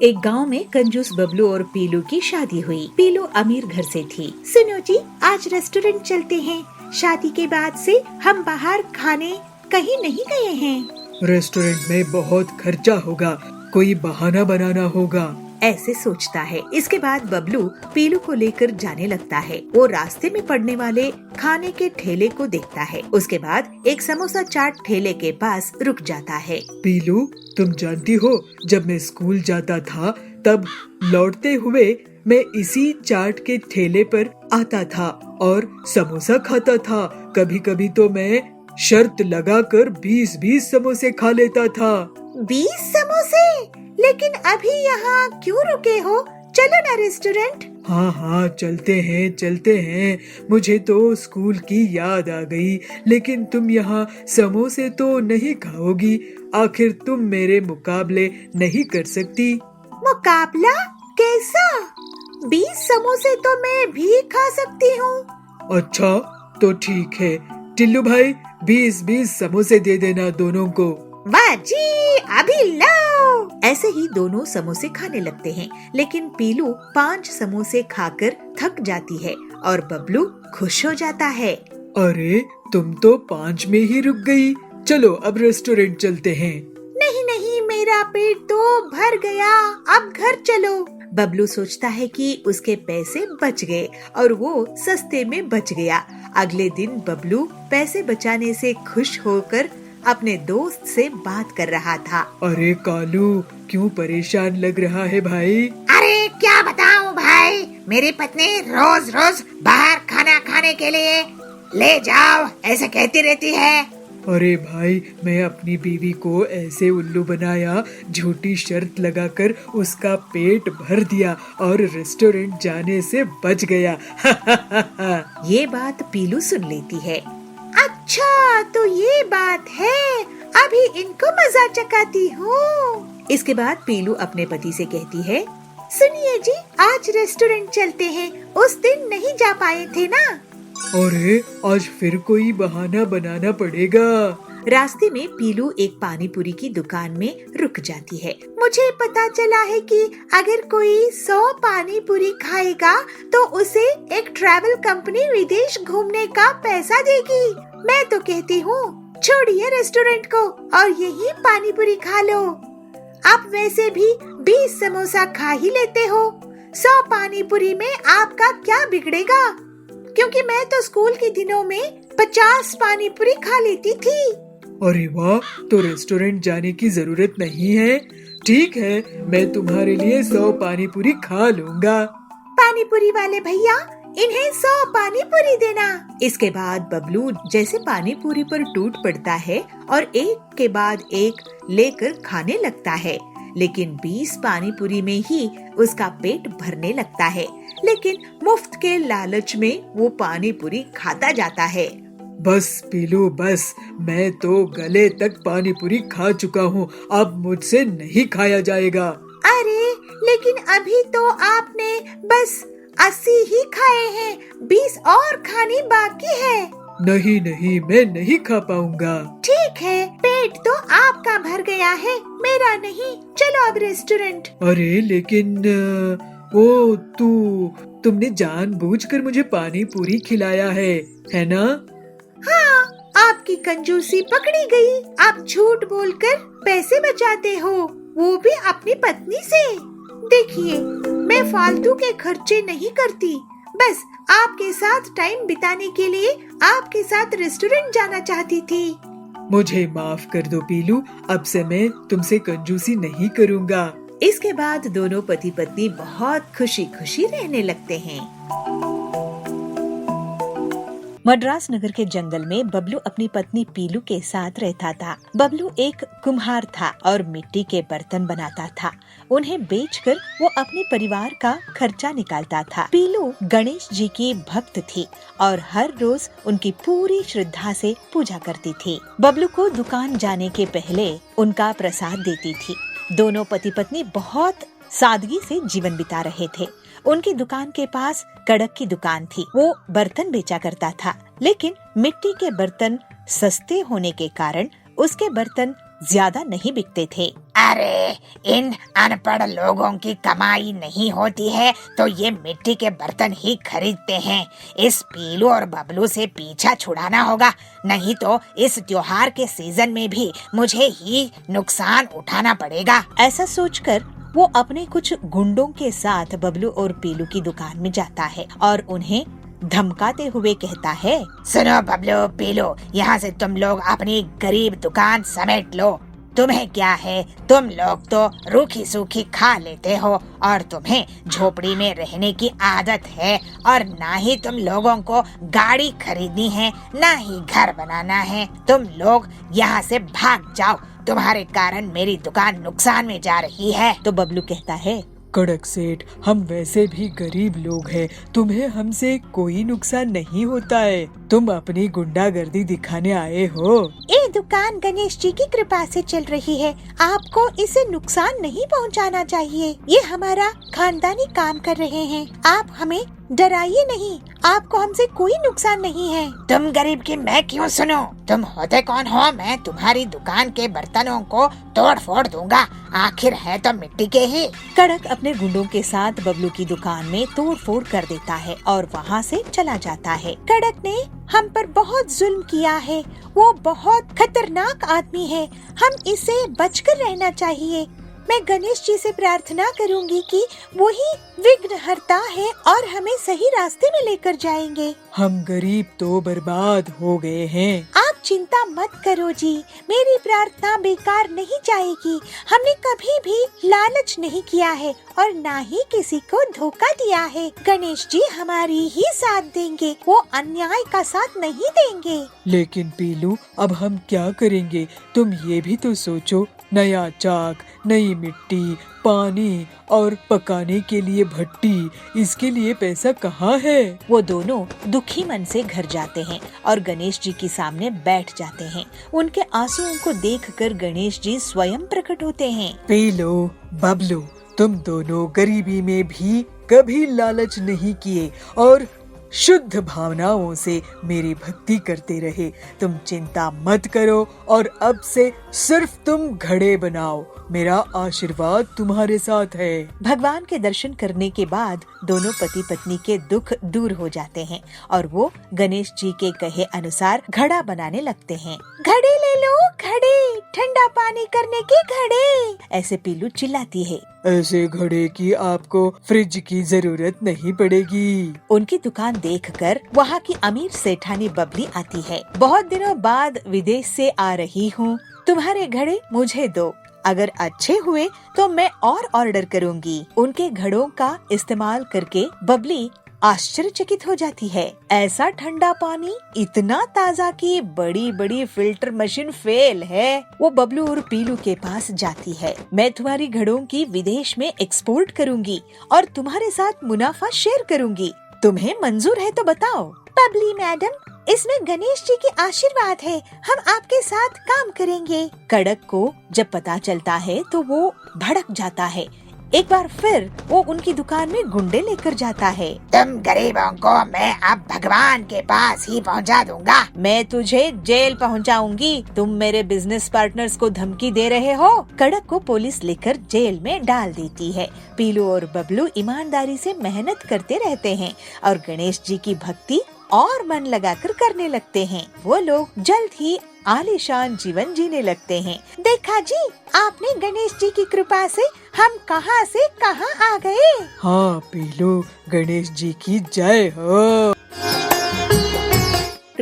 एक गांव में कंजूस बबलू और पीलू की शादी हुई। पीलू अमीर घर से थी। सुनो जी, आज रेस्टोरेंट चलते हैं। शादी के बाद से हम बाहर खाने कहीं नहीं गए हैं। रेस्टोरेंट में बहुत खर्चा होगा, कोई बहाना बनाना होगा, ऐसे सोचता है। इसके बाद बबलू पीलू को लेकर जाने लगता है। वो रास्ते में पड़ने वाले खाने के ठेले को देखता है। उसके बाद एक समोसा चाट ठेले के पास रुक जाता है। पीलू, तुम जानती हो, जब मैं स्कूल जाता था तब लौटते हुए मैं इसी चाट के ठेले पर आता था और समोसा खाता था। कभी कभी तो मैं शर्त लगाकर 20-20 समोसे खा लेता था। 20 समोसे? लेकिन अभी यहाँ क्यों रुके हो? चलो ना रेस्टोरेंट। हाँ, चलते हैं। मुझे तो स्कूल की याद आ गई, लेकिन तुम यहाँ समोसे तो नहीं खाओगी। आखिर तुम मेरे मुकाबले नहीं कर सकती। मुकाबला? कैसा? 20 समोसे तो मैं भी खा सकती हूँ। अच्छा, तो ठीक है। टिल्लू भाई, 20-20 समोसे दे देना दोनों को। वाह जी, अभी लो। ऐसे ही दोनों समोसे खाने लगते हैं, लेकिन पीलू 5 समोसे खाकर थक जाती है और बबलू खुश हो जाता है। अरे, तुम तो 5 में ही रुक गई। चलो अब रेस्टोरेंट चलते हैं। नहीं, मेरा पेट तो भर गया, अब घर चलो। बबलू सोचता है कि उसके पैसे बच गए और वो सस्ते में बच गया। अगले दिन बबलू पैसे बचाने से खुश होकर अपने दोस्त से बात कर रहा था। अरे कालू, क्यों परेशान लग रहा है भाई? अरे क्या बताऊं भाई, मेरी पत्नी रोज रोज बाहर खाना खाने के लिए ले जाओ ऐसे कहती रहती है। अरे भाई, मैं अपनी बीवी को ऐसे उल्लू बनाया, झूठी शर्त लगाकर उसका पेट भर दिया और रेस्टोरेंट जाने से बच गया। ये बात पीलू सुन लेती है। अच्छा, तो ये बात है, अभी इनको मजा चखाती हूँ। इसके बाद पीलू अपने पति से कहती है, सुनिए जी, आज रेस्टोरेंट चलते हैं, उस दिन नहीं जा पाए थे ना। अरे, आज फिर कोई बहाना बनाना पड़ेगा। रास्ते में पीलू एक पानी पूरी की दुकान में रुक जाती है। मुझे पता चला है कि अगर कोई 100 पानी पूरी खाएगा तो उसे एक ट्रैवल कंपनी विदेश घूमने का पैसा देगी। मैं तो कहती हूँ, छोड़िए रेस्टोरेंट को और यही पानी पूरी खा लो। आप वैसे भी 20 समोसा खा ही लेते हो, 100 पानी पूरी में आपका क्या बिगड़ेगा? क्योंकि मैं तो स्कूल के दिनों में 50 पानी पूरी खा लेती थी। अरे वाह, तो रेस्टोरेंट जाने की जरूरत नहीं है। ठीक है, मैं तुम्हारे लिए 100 पानी पूरी खा लूँगा। पानी पूरी वाले भैया, इन्हें 100 पानी पूरी देना। इसके बाद बबलू जैसे पानी पूरी पर टूट पड़ता है और एक के बाद एक लेकर खाने लगता है, लेकिन 20 पानी पूरी में ही उसका पेट भरने लगता है। लेकिन मुफ्त के लालच में वो पानी पूरी खाता जाता है। बस पीलू, बस, मैं तो गले तक पानी पूरी खा चुका हूँ, अब मुझसे नहीं खाया जाएगा। अरे, लेकिन अभी तो आपने बस 80 ही खाए हैं, 20 और खाने बाकी है। नहीं, मैं नहीं खा पाऊंगा। ठीक है, पेट तो आपका भर गया है, मेरा नहीं। चलो अब रेस्टोरेंट। अरे लेकिन वो तुमने जानबूझकर मुझे पानी पूरी खिलाया है ना? हाँ, आपकी कंजूसी पकड़ी गई। आप झूठ बोलकर पैसे बचाते हो, वो भी अपनी पत्नी से। देखिए, मैं फालतू के खर्चे नहीं करती, बस आपके साथ टाइम बिताने के लिए आपके साथ रेस्टोरेंट जाना चाहती थी। मुझे माफ कर दो पीलू, अब से मैं तुमसे कंजूसी नहीं करूँगा। इसके बाद दोनों पति पत्नी बहुत खुशी खुशी रहने लगते हैं। मद्रास नगर के जंगल में बबलू अपनी पत्नी पीलू के साथ रहता था। बबलू एक कुम्हार था और मिट्टी के बर्तन बनाता था। उन्हें बेचकर वो अपने परिवार का खर्चा निकालता था। पीलू गणेश जी की भक्त थी और हर रोज उनकी पूरी श्रद्धा से पूजा करती थी। बबलू को दुकान जाने के पहले उनका प्रसाद देती थी। दोनों पति पत्नी बहुत सादगी से जीवन बिता रहे थे। उनकी दुकान के पास कड़क की दुकान थी। वो बर्तन बेचा करता था, लेकिन मिट्टी के बर्तन सस्ते होने के कारण उसके बर्तन ज्यादा नहीं बिकते थे। अरे इन अनपढ़ लोगों की कमाई नहीं होती है तो ये मिट्टी के बर्तन ही खरीदते हैं। इस पीलू और बबलू से पीछा छुड़ाना होगा, नहीं तो इस त्योहार के सीजन में भी मुझे ही नुकसान उठाना पड़ेगा। ऐसा सोचकर वो अपने कुछ गुंडों के साथ बबलू और पीलू की दुकान में जाता है और उन्हें धमकाते हुए कहता है, सुनो बबलू पीलू, यहाँ से तुम लोग अपनी गरीब दुकान समेट लो। तुम्हें क्या है, तुम लोग तो रूखी सूखी खा लेते हो और तुम्हें झोपड़ी में रहने की आदत है और ना ही तुम लोगों को गाड़ी खरीदनी है, ना ही घर बनाना है। तुम लोग यहाँ से भाग जाओ, तुम्हारे कारण मेरी दुकान नुकसान में जा रही है। तो बबलू कहता है, कड़क सेठ, हम वैसे भी गरीब लोग हैं, तुम्हें हमसे कोई नुकसान नहीं होता है। तुम अपनी गुंडागर्दी दिखाने आए हो। ये दुकान गणेश जी की कृपा से चल रही है, आपको इसे नुकसान नहीं पहुंचाना चाहिए। ये हमारा खानदानी काम कर रहे हैं, आप हमें डराइए नहीं, आपको हमसे कोई नुकसान नहीं है। तुम गरीब की मैं क्यों सुनूं? तुम होते कौन हो? मैं तुम्हारी दुकान के बर्तनों को तोड़ फोड़ दूंगा, आखिर है तो मिट्टी के ही। कड़क अपने गुंडों के साथ बबलू की दुकान में तोड़ फोड़ कर देता है और वहाँ से चला जाता है। कड़क ने हम पर बहुत जुल्म किया है, वो बहुत खतरनाक आदमी है, हम इसे बचकर रहना चाहिए। मैं गणेश जी से प्रार्थना करूंगी कि वो ही विघ्नहर्ता है और हमें सही रास्ते में लेकर जाएंगे। हम गरीब तो बर्बाद हो गए हैं। आप चिंता मत करो जी, मेरी प्रार्थना बेकार नहीं जाएगी। हमने कभी भी लालच नहीं किया है और ना ही किसी को धोखा दिया है। गणेश जी हमारी ही साथ देंगे, वो अन्याय का साथ नहीं देंगे। लेकिन पीलू, अब हम क्या करेंगे? तुम ये भी तो सोचो, नया चाक, नई मिट्टी, पानी और पकाने के लिए भट्टी, इसके लिए पैसा कहाँ है? वो दोनों दुखी मन से घर जाते हैं और गणेश जी के सामने बैठ जाते हैं। उनके आंसुओं को देखकर गणेश जी स्वयं प्रकट होते हैं। पीलू, बबलू, तुम दोनों गरीबी में भी कभी लालच नहीं किए और शुद्ध भावनाओं से मेरी भक्ति करते रहे। तुम चिंता मत करो और अब से सिर्फ तुम घड़े बनाओ, मेरा आशीर्वाद तुम्हारे साथ है। भगवान के दर्शन करने के बाद दोनों पति पत्नी के दुख दूर हो जाते हैं और वो गणेश जी के कहे अनुसार घड़ा बनाने लगते हैं। घड़े ले लो, घड़े, ठंडा पानी करने के घड़े, ऐसे पीलू चिल्लाती है। ऐसे घड़े की आपको फ्रिज की जरूरत नहीं पड़ेगी। उनकी दुकान देखकर वहाँ की अमीर सेठानी बबली आती है। बहुत दिनों बाद विदेश से आ रही हूँ, तुम्हारे घड़े मुझे दो, अगर अच्छे हुए तो मैं और ऑर्डर करूँगी। उनके घड़ों का इस्तेमाल करके बबली आश्चर्यचकित हो जाती है। ऐसा ठंडा पानी इतना ताज़ा कि बड़ी बड़ी फिल्टर मशीन फेल है। वो बबलू और पीलू के पास जाती है। मैं तुम्हारी घड़ों की विदेश में एक्सपोर्ट करूँगी और तुम्हारे साथ मुनाफा शेयर करूँगी, तुम्हें मंजूर है तो बताओ। बबली मैडम, इसमें गणेश जी के आशीर्वाद है, हम आपके साथ काम करेंगे। कड़क को जब पता चलता है तो वो भड़क जाता है। एक बार फिर वो उनकी दुकान में गुंडे लेकर जाता है। तुम गरीबों को मैं अब भगवान के पास ही पहुंचा दूंगा। मैं तुझे जेल पहुंचाऊंगी, तुम मेरे बिजनेस पार्टनर्स को धमकी दे रहे हो। कड़क को पुलिस लेकर जेल में डाल देती है। पीलू और बबलू ईमानदारी से मेहनत करते रहते हैं और गणेश जी की भक्ति और मन लगाकर करने लगते हैं। वो लोग जल्द ही आलीशान जीवन जीने लगते हैं। देखा जी, आपने गणेश जी की कृपा से हम कहां से कहां आ गए। हाँ पीलू, गणेश जी की जय हो।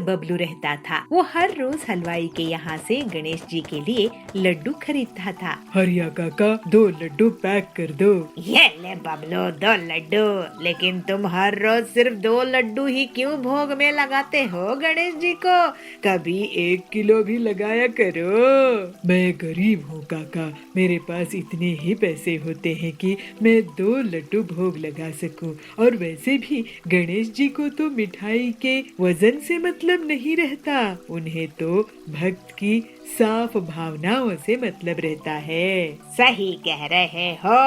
बबलू रहता था। वो हर रोज हलवाई के यहाँ से गणेश जी के लिए लड्डू खरीदता था। हरिया काका, 2 लड्डू पैक कर दो। ये ले बबलू, 2 लड्डू। लेकिन तुम हर रोज सिर्फ 2 लड्डू ही क्यों भोग में लगाते हो गणेश जी को? कभी 1 किलो भी लगाया करो। मैं गरीब हूँ काका, मेरे पास इतने ही पैसे होते हैं कि मैं 2 लड्डू भोग लगा सकूं। और वैसे भी गणेश जी को तो मिठाई के वजन से मतलब नहीं रहता, उन्हें तो भक्त की साफ भावनाओं से मतलब रहता है। सही कह रहे हो।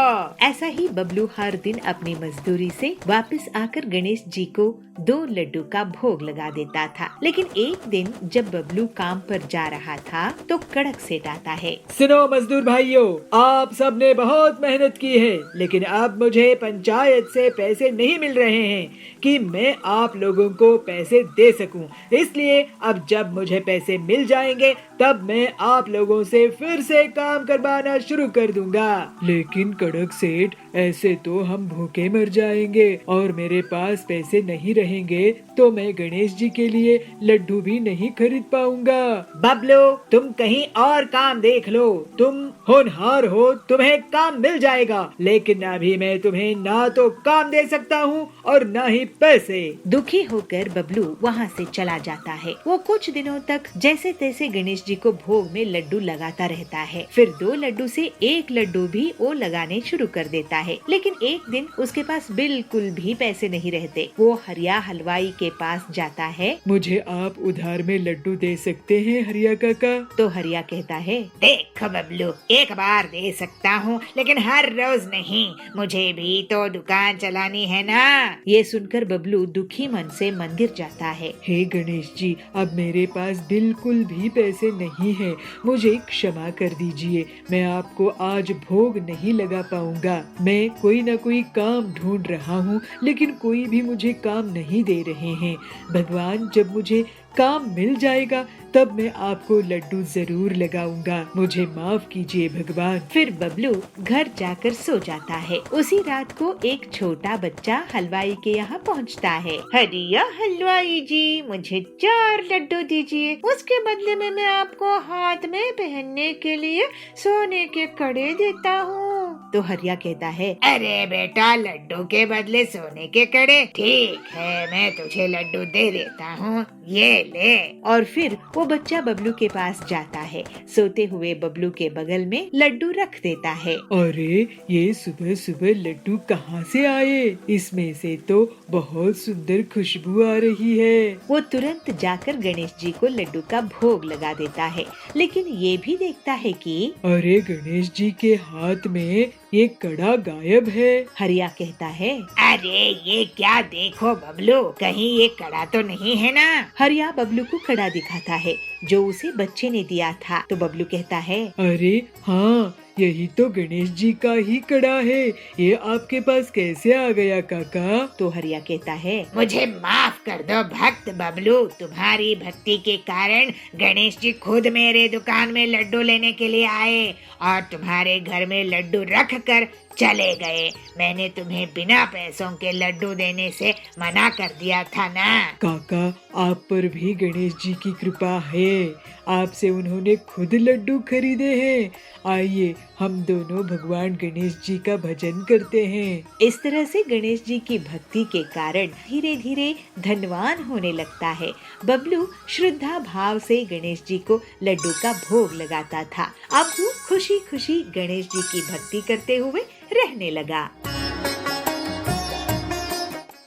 ऐसा ही बबलू हर दिन अपनी मजदूरी से वापस आकर गणेश जी को 2 लड्डू का भोग लगा देता था। लेकिन एक दिन जब बबलू काम पर जा रहा था तो कड़क सेठ आता है। सुनो मजदूर भाइयों, आप सब ने बहुत मेहनत की है, लेकिन अब मुझे पंचायत से पैसे नहीं मिल रहे हैं कि मैं आप लोगों को पैसे दे सकूं। इसलिए अब जब मुझे पैसे मिल जाएंगे तब मैं आप लोगों से फिर से काम करवाना शुरू कर दूंगा। लेकिन कड़क सेठ, ऐसे तो हम भूखे मर जाएंगे और मेरे पास पैसे नहीं रहेंगे तो मैं गणेश जी के लिए लड्डू भी नहीं खरीद पाऊंगा। बबलू, तुम कहीं और काम देख लो। तुम होनहार हो, तुम्हें काम मिल जाएगा, लेकिन अभी मैं तुम्हें ना तो काम दे सकता हूँ और ना ही पैसे। दुखी होकर बबलू वहाँ से चला जाता है। वो कुछ दिनों तक जैसे तैसे गणेश जी को भोग में लड्डू लगाता रहता है। फिर 2 लड्डू से 1 लड्डू भी वो लगाने शुरू कर देता है। लेकिन एक दिन उसके पास बिल्कुल भी पैसे नहीं रहते। वो हरिया हलवाई के पास जाता है। मुझे आप उधार में लड्डू दे सकते हैं हरिया काका? तो हरिया कहता है, देखो बबलू, एक बार दे सकता हूँ, लेकिन हर रोज नहीं। मुझे भी तो दुकान चलानी है ना। ये सुनकर बबलू दुखी मन से मंदिर जाता है। हे गणेश जी, अब मेरे पास बिल्कुल भी पैसे नहीं है, मुझे क्षमा कर दीजिए। मैं आपको आज भोग नहीं लगा पाऊंगा। मैं कोई न कोई काम ढूंढ रहा हूँ, लेकिन कोई भी मुझे काम नहीं दे रहे हैं। भगवान, जब मुझे काम मिल जाएगा तब मैं आपको लड्डू जरूर लगाऊंगा। मुझे माफ कीजिए भगवान। फिर बबलू घर जाकर सो जाता है। उसी रात को एक छोटा बच्चा हलवाई के यहाँ पहुँचता है। हरिया हलवाई जी, मुझे 4 लड्डू दीजिए। उसके बदले में मैं आपको हाथ में पहनने के लिए सोने के कड़े देता हूँ। तो हरिया कहता है, अरे बेटा, लड्डू के बदले सोने के कड़े? ठीक है, मैं तुझे लड्डू दे देता हूँ, ये ले। और फिर वो बच्चा बबलू के पास जाता है। सोते हुए बबलू के बगल में लड्डू रख देता है। अरे, ये सुबह सुबह लड्डू कहाँ से आए? इसमें से तो बहुत सुंदर खुशबू आ रही है। वो तुरंत जाकर गणेश जी को लड्डू का भोग लगा देता है। लेकिन ये भी देखता है कि अरे, गणेश जी के हाथ में ये कड़ा गायब है। हरिया कहता है, अरे ये क्या देखो बबलू, कहीं ये कड़ा तो नहीं है ना? हरिया बबलू को कड़ा दिखाता है जो उसे बच्चे ने दिया था। तो बबलू कहता है, अरे हाँ, यही तो गणेश जी का ही कड़ा है। ये आपके पास कैसे आ गया काका? तो हरिया कहता है, मुझे माफ कर दो भक्त बबलू, तुम्हारी भक्ति के कारण गणेश जी खुद मेरे दुकान में लड्डू लेने के लिए आए और तुम्हारे घर में लड्डू रख कर चले गए। मैंने तुम्हें बिना पैसों के लड्डू देने से मना कर दिया था ना। काका, आप पर भी गणेश जी की कृपा है। आपसे उन्होंने खुद लड्डू खरीदे हैं। आइए, हम दोनों भगवान गणेश जी का भजन करते हैं। इस तरह से गणेश जी की भक्ति के कारण धीरे धीरे धनवान होने लगता है। बबलू श्रद्धा भाव से गणेश जी को लड्डू का भोग लगाता था। अब वो खुशी खुशी गणेश जी की भक्ति करते हुए रहने लगा।